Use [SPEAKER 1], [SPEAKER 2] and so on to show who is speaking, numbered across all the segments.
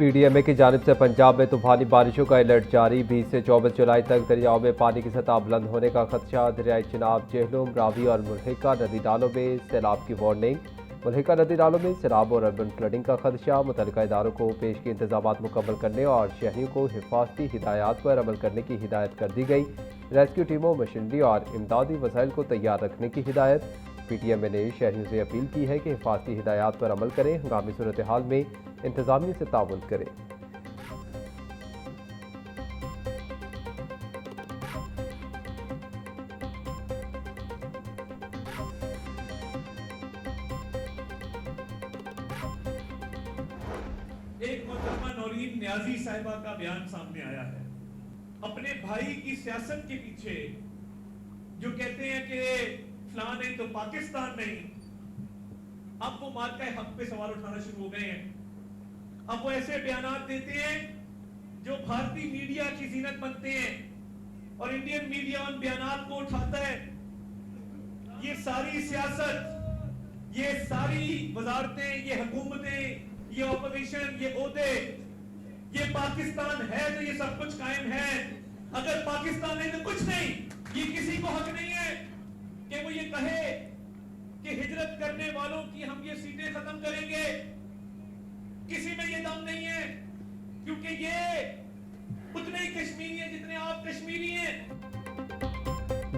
[SPEAKER 1] PDMA की जानिब से पंजाब में तूफानी बारिशों का अलर्ट जारी। 20 से 24 जुलाई तक दरियाओं में पानी की सतह बुलंद होने का खदशा। दरियाई चिनाब, जेहलुम, रावी और मुल्हिका नदी नालों में सैलाब की वार्निंग। मुल्हिका नदी नालों में सैलाब और अर्बन फ्लडिंग का खदशा। मुतल्लिका इदारों को पेश के इंतजाम मुकम्मल करने और शहरियों को हिफाजती हिदायत पर अमल करने की हिदायत कर दी गई। रेस्क्यू टीमों, मशीनरी और इमदादी वसाइल को तैयार रखने की हिदायत। पीटीएमए ने शहरियों से अपील की है कि हिफाजती हिदायत पर अमल करें, हंगामी सूरत हाल में इंतजामिया से ताउन करें।
[SPEAKER 2] एक मोहतरमा नौरीन न्याजी साहिबा का बयान सामने आया है। अपने भाई की सियासत के पीछे जो कहते हैं कि फलां नहीं तो पाकिस्तान नहीं, अब वो मार्का हक पे सवाल उठाना शुरू हो गए हैं। अब वो ऐसे बयान देते हैं जो भारतीय मीडिया की जीनत बनते हैं और इंडियन मीडिया उन बयान को उठाता है। ये सारी सियासत, ये सारी वजारतें, ये हुकूमतें, ये ऑपोजिशन, ये ओहदे, ये पाकिस्तान है तो ये सब कुछ कायम है। अगर पाकिस्तान नहीं तो कुछ नहीं। ये किसी को हक नहीं है कि वो ये कहे कि हिजरत करने वालों की हम ये सीटें खत्म करेंगे। किसी में ये दम नहीं है, क्योंकि ये उतने ही कश्मीरी हैं जितने आप कश्मीरी हैं।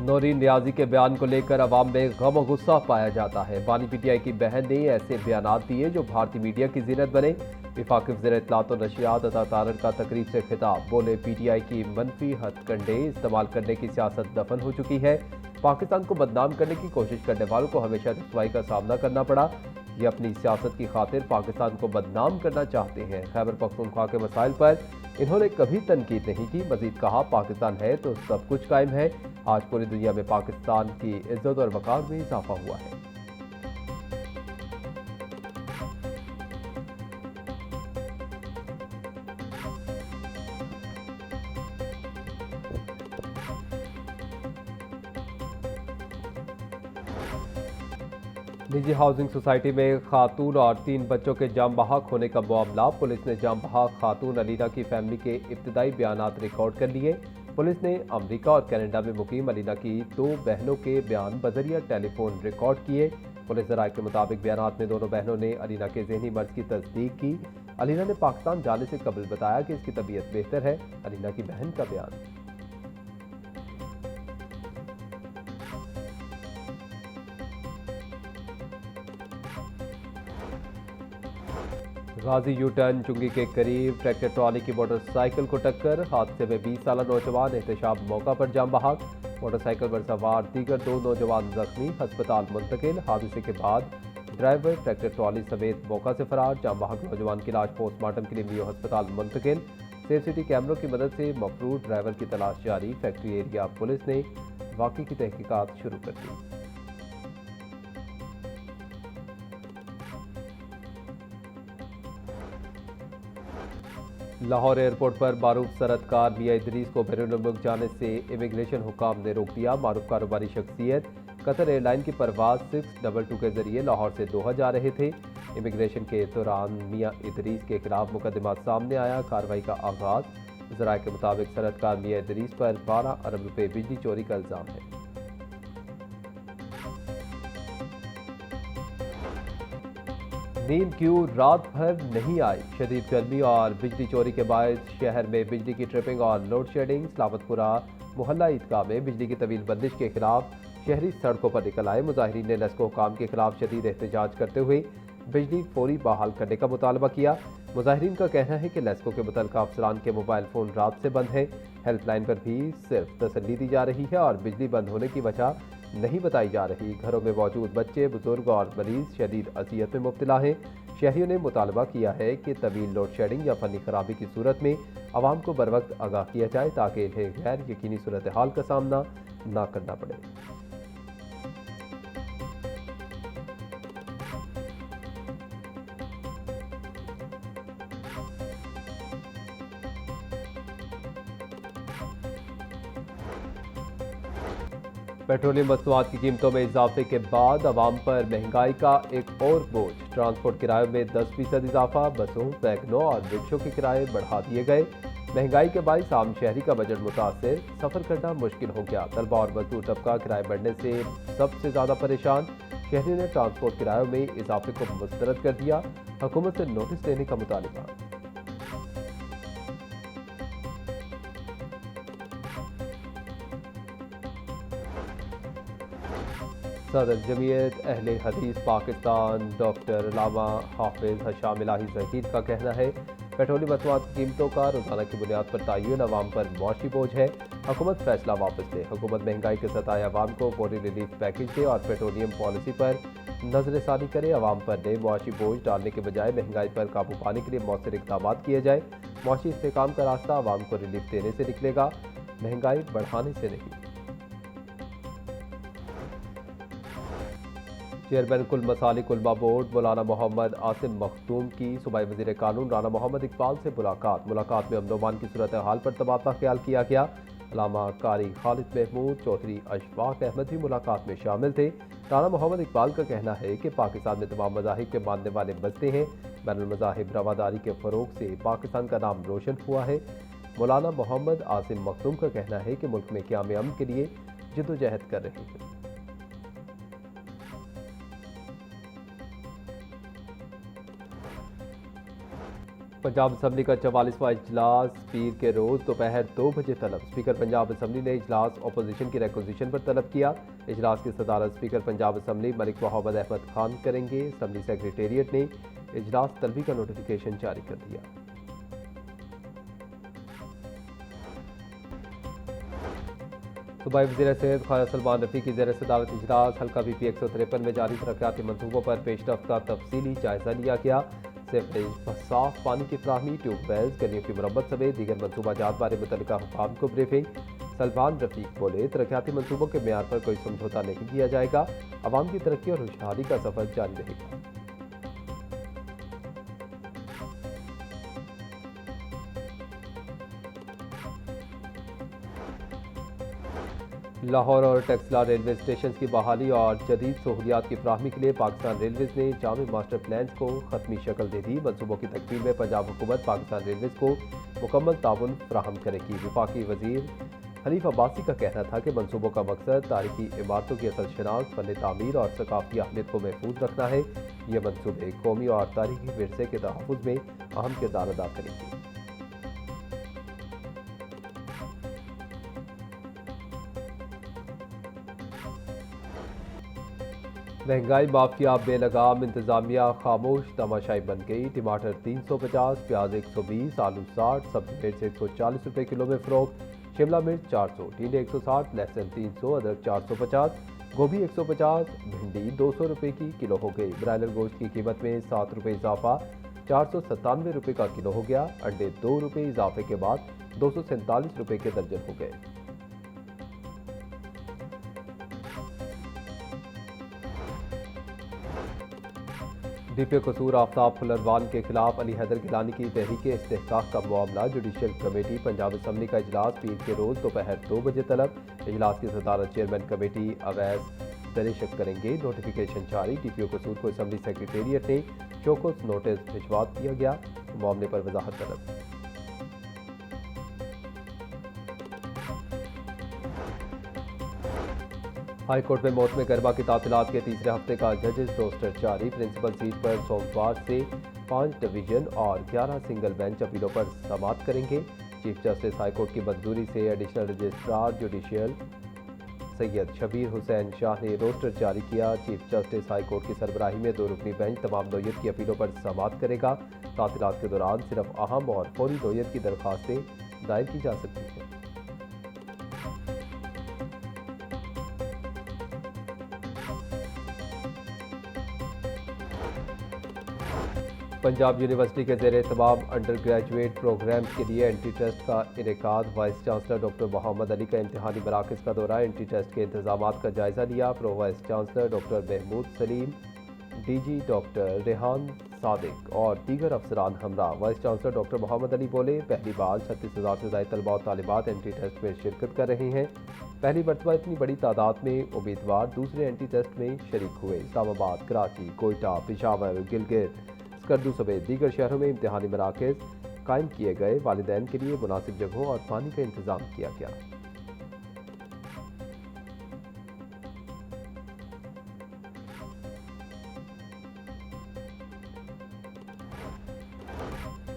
[SPEAKER 1] नौरीन न्याजी के बयान को लेकर अवाम में गम और गुस्सा पाया जाता है। बानी पीटीआई की बहन ने ऐसे बयान दिए जो भारतीय मीडिया की जीनत बने। विफाकी वज़ीर इत्तलात और नशियात अता तारड़ का तकरीब से खिताब, बोले पीटीआई की मनफी हथकंडे इस्तेमाल करने की सियासत दफन हो चुकी है। पाकिस्तान को बदनाम करने की कोशिश करने वालों को हमेशा रुसवाई का सामना करना पड़ा। ये अपनी सियासत की खातिर पाकिस्तान को बदनाम करना चाहते हैं। खैबर पख्तूनख्वा के मसाइल पर इन्होंने कभी तनकीद नहीं की। मजीद कहा, पाकिस्तान है तो सब कुछ कायम है। आज पूरी दुनिया में पाकिस्तान की इज्जत और वकार में इजाफा हुआ है। निजी हाउसिंग सोसाइटी में खातून और 3 बच्चों के जाम बहक होने का मामला। पुलिस ने जाम बहक खातून अलीना की फैमिली के इब्तदाई बयानात रिकॉर्ड कर लिए। पुलिस ने अमेरिका और कनाडा में मुकीम अलीना की 2 बहनों के बयान बजरिया टेलीफोन रिकॉर्ड किए। पुलिस ज़राए के मुताबिक बयानात में दोनों बहनों ने अलीना के जहनी मर्ज की तस्दीक की। अलीना ने पाकिस्तान जाने से कबल बताया कि इसकी तबीयत बेहतर है। अलीना की बहन का बयान, गाजी यू टर्न चुंगी के करीब ट्रैक्टर ट्रॉली की मोटरसाइकिल को टक्कर। हादसे में 20 साला नौजवान एहतशाम मौका पर जाम बहक। मोटरसाइकिल पर सवार दीगर 2 नौजवान जख्मी, अस्पताल मुंतकिल। हादसे के बाद ड्राइवर ट्रैक्टर ट्रॉली समेत मौका से फरार। जाम बहक नौजवान की लाश पोस्टमार्टम के लिए मियो अस्पताल मुंतकिल। सेफ सिटी कैमरों की मदद से मफरूर ड्राइवर की तलाश जारी। फैक्ट्री एरिया पुलिस ने वाक़ई की तहकीकात शुरू कर दी। लाहौर एयरपोर्ट पर मारूफ सरदकार मियां इदरीस को बैरून मुल्क जाने से इमिग्रेशन हुकाम ने रोक दिया। मारूफ कारोबारी शख्सियत कतर एयरलाइन की परवाज 622 के जरिए लाहौर से दोहा जा रहे थे। इमिग्रेशन के दौरान मियां इदरीस के खिलाफ मुकदमा सामने आया। कार्रवाई का आगाज। ज़राए के मुताबिक सरदकार मियां इदरीस पर 12 अरब रुपए बिजली चोरी का इल्जाम है। नींद क्यों रात भर नहीं आई? शदीद गर्मी और बिजली चोरी के बाद शहर में बिजली की ट्रिपिंग और लोड शेडिंग। सलामतपुरा मोहल्ला ईदगाह में बिजली की तवील बंदिश के खिलाफ शहरी सड़कों पर निकल आए। मुजाहिरीन ने लेस्को हुकाम के खिलाफ शदीद एहतजाज करते हुए बिजली फौरी बहाल करने का मुतालबा किया। मुजाहिरीन का कहना है कि लेस्को के मुतल्लिका अफसरान के मोबाइल फ़ोन रात से बंद हैं। हेल्पलाइन पर भी सिर्फ तसल्ली दी जा रही है और बिजली बंद होने की वजह नहीं बताई जा रही। घरों में मौजूद बच्चे, बुजुर्ग और मरीज शदीद अजियत में मुब्तला हैं। शहरियों ने मुतालबा किया है कि तवील लोड शेडिंग या फनी खराबी की सूरत में आवाम को बर वक्त आगाह किया जाए ताकि इन्हें गैर यकीनी सूरत हाल का सामना न करना पड़े। पेट्रोलियम मसनूआत की कीमतों में इजाफे के बाद अवाम पर महंगाई का एक और बोझ। ट्रांसपोर्ट किरायों में 10% इजाफा, बसों, वैगनों और रिक्शों के किराए बढ़ा दिए गए। महंगाई के बायस आम शहरी का बजट मुतासर, सफर करना मुश्किल हो गया। तलबा और मजदूर तबका किराए बढ़ने से सबसे ज्यादा परेशान। शहरी ने ट्रांसपोर्ट किरायों में इजाफे को मुस्तरद कर दिया। हुकूमत से नोटिस देने का मुतालबा। सदर जमीयत अहले हदीस पाकिस्तान डॉक्टर अल्लामा हाफिज हशाम इलाही ज़हीर का कहना है, पेट्रोलियम मसनूआत की कीमतों का रोजाना की बुनियाद पर तयन अवाम पर मुआशी बोझ है। हुकूमत फैसला वापस ले। हुकूमत महंगाई के सताए अवाम को फौरी रिलीफ पैकेज दे और पेट्रोलियम पॉलिसी पर नजरसानी करे। अवाम पर नए मुआशी बोझ डालने के बजाय महंगाई पर काबू पाने के लिए मौसर इकदाम किए जाए। मुआशी इस्तेहकाम का रास्ता अवाम को रिलीफ देने से निकलेगा, महंगाई बढ़ाने से नहीं। चेयरमैन कुल मसालिक उलमा बोर्ड मौलाना मोहम्मद आसिम मखदूम की सूबाई वज़ीर कानून राना मोहम्मद इकबाल से मुलाकात में अमन-ओ-अमान की सूरत हाल पर तबादला ख्याल किया गया। अल्लामा कारी खालिद महमूद चौधरी अशफाक अहमद भी मुलाकात में शामिल थे। राना मोहम्मद इकबाल का कहना है कि पाकिस्तान में तमाम मज़ाहिब के मानने वाले बसते हैं। बैनुल मज़ाहिब रवादारी के फ़रोग से पाकिस्तान का नाम रोशन हुआ है। मौलाना मोहम्मद आसिम मखदूम का कहना है कि मुल्क में क़याम अमन के लिए जद्दोजहद कर रहे हैं। पंजाब असम्बली का 44वां इजलास पीर के रोज दोपहर 2 बजे तलब। स्पीकर पंजाब असम्बली ने इजलास अपोजिशन की रिक्वेजिशन पर तलब किया। इजलास की सदारत स्पीकर पंजाब असम्बली मलिक मोहम्मद अहमद खान करेंगे। असम्बली सेक्रेटेरिएट ने इजलास तलबी का नोटिफिकेशन जारी कर दिया। सूबाई वज़ीर सेहत ख्वाजा सलमान रफ़ी की ज़ेर सदारत इजलास हल्का BP 153 में जारी तरक्याती मनसूबों पर पेशरफ्त का तफसीली जायजा लिया गया। सिर्फ साफ पानी की फराहमी, ट्यूबवेल्स, गलियों की मरम्मत समेत दीगर मनसूबाजात बारे मुतल्लिका हुकाम को ब्रीफिंग। सलमान रफीक बोले, तरक्याती मनसूबों के म्यार पर कोई समझौता नहीं किया जाएगा। अवाम की तरक्की और खुशहाली का सफर जारी रहेगा। लाहौर और टेक्सला रेलवे स्टेशन की बहाली और जदीद सहूलियात की फराहमी के लिए पाकिस्तान रेलवेज ने जामे मास्टर प्लान को खत्मी शक्ल दे दी। मनसूबों की तकमील में पंजाब हुकूमत पाकिस्तान रेलवेज को मुकम्मल ताउन फराहम करेगी। वफाकी वजीर हनीफ अब्बासी का कहना था कि मनसूबों का मकसद तारीखी इमारतों की असल शनाख्त, फन तामीर और सकाफती अहमियत को महफूज रखना है। ये मनसूबे कौमी और तारीखी विरसे के तहफ़्फ़ुज़ में अहम किरदार अदा करेंगे। महंगाई माफिया बेलगाम, इंतजामिया खामोश तमाशाई बन गई। टमाटर 350, प्याज 120, आलू 60, सब्जी मिर्च 140 रुपये किलो में फरोख्त। शिमला मिर्च 400, टींडे 160, लहसुन 300, अदरक 450, गोभी 150, भिंडी 200 रुपये की किलो हो गई। ब्रायलर गोश्त की कीमत में 7 रुपये इजाफा, 497 रुपये का किलो हो गया। अंडे 2 रुपये इजाफे के बाद 247 रुपये के दर्जन हो गए। DPO कसूर आफ्ताब फुलरवान के खिलाफ अली हैदर गिलानी की तहरीक इस्तेहकाक का मामला। जुडिशल कमेटी पंजाब असम्बली का इजलास पीर के रोज दोपहर 2 बजे तलब। इजलास की सदारत चेयरमैन कमेटी अवैस दरिशक करेंगे। नोटिफिकेशन जारी। DPO कसूर को असम्बली सेक्रेटेरिएट ने चौकस नोटिस भिजवा दिया गया। मामले पर वजाहत तलब। हाई कोर्ट में मौसम गर्मा की तातीलात के तीसरे हफ्ते का जजेस रोस्टर जारी। प्रिंसिपल सीट पर सोमवार से 5 डिवीजन और 11 सिंगल बेंच अपीलों पर समाअत करेंगे। चीफ जस्टिस हाई कोर्ट की मंजूरी से additional registrar judicial Syed Shabbir Hussain Shah ने रोस्टर जारी किया। चीफ जस्टिस हाई कोर्ट की सरबराही में 2 रुकनी बेंच तमाम नौयत की अपीलों पर समाअत करेगा। तातीलात के दौरान सिर्फ अहम और फौरी नौयत की दरखास्तें दायर की जा सकती हैं। पंजाब यूनिवर्सिटी के ज़ेर तमाम अंडर ग्रेजुएट प्रोग्राम के लिए एंट्री टेस्ट का इनेकाद। Vice chancellor doctor Mohammad Ali का इम्तिहानी मराकज़ का दौरा। एंट्री टेस्ट के इंतजामात का जायज़ा लिया। Pro vice chancellor doctor Mahmood Saleem DG doctor Rehan Sadiq और दीगर अफसरान हमरा। Vice chancellor doctor Mohammad Ali बोले, पहली बार 36,000 से ज़ायद तलबा और तालिबात एंट्री टेस्ट में शिरकत कर रहे हैं। पहली मरतबा इतनी बड़ी तादाद में उम्मीदवार दूसरे एंट्री टेस्ट में शरीक हुए। इस्लामाबाद, कराची, कोयटा, पेशावर, गिलगित, स्कर्दू समेत दीगर शहरों में इम्तिहानी मराकज़ कायम किए गए। वालिदैन के लिए मुनासिब जगहों और पानी का इंतजाम किया गया।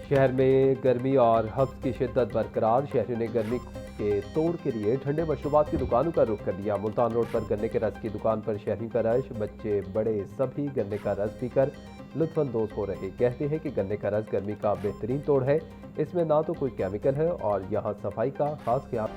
[SPEAKER 1] शहर में गर्मी और हब्स की शिद्दत बरकरार। शहरियों ने गर्मी के तोड़ के लिए ठंडे मशरूबात की दुकानों का रुख कर लिया। मुल्तान रोड पर गन्ने के रस की दुकान पर शहरियों का रश। बच्चे बड़े सभी गन्ने का रस पीकर लुत्फानंदोज हो रहे। कहते हैं कि गन्ने का रस गर्मी का बेहतरीन तोड़ है। इसमें ना तो कोई केमिकल है और यहाँ सफाई का खास ख्याल